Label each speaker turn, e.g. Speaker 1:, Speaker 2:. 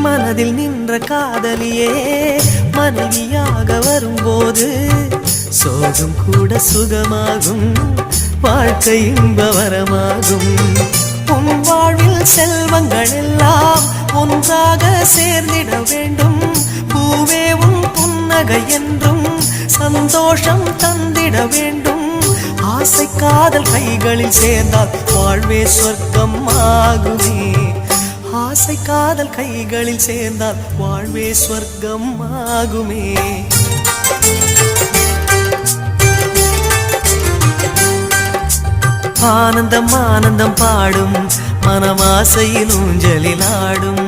Speaker 1: மனதில் நின்ற காதலியே மனைவியாக வரும்போது சோகம் கூட சுகமாகும், வாழ்க்கை இன்பவரமாகும். உன் வாழ்வில் செல்வங்கள் எல்லாம் ஒன்றாக சேர்ந்திட வேண்டும். பூவே உன் புன்னகை என்றும் சந்தோஷம் தந்திட வேண்டும். ஆசை காதல் கைகளில் சேர்ந்தால் வாழ்வே சொர்க்கம் ஆகுமே. ஆசை காதல் கைகளில் சேர்ந்தால் வாழ்வே சொர்க்கம் ஆகுமே. ஆனந்தம் ஆனந்தம் பாடும் மனமாசையில் ஊஞ்சலில் ஆடும்.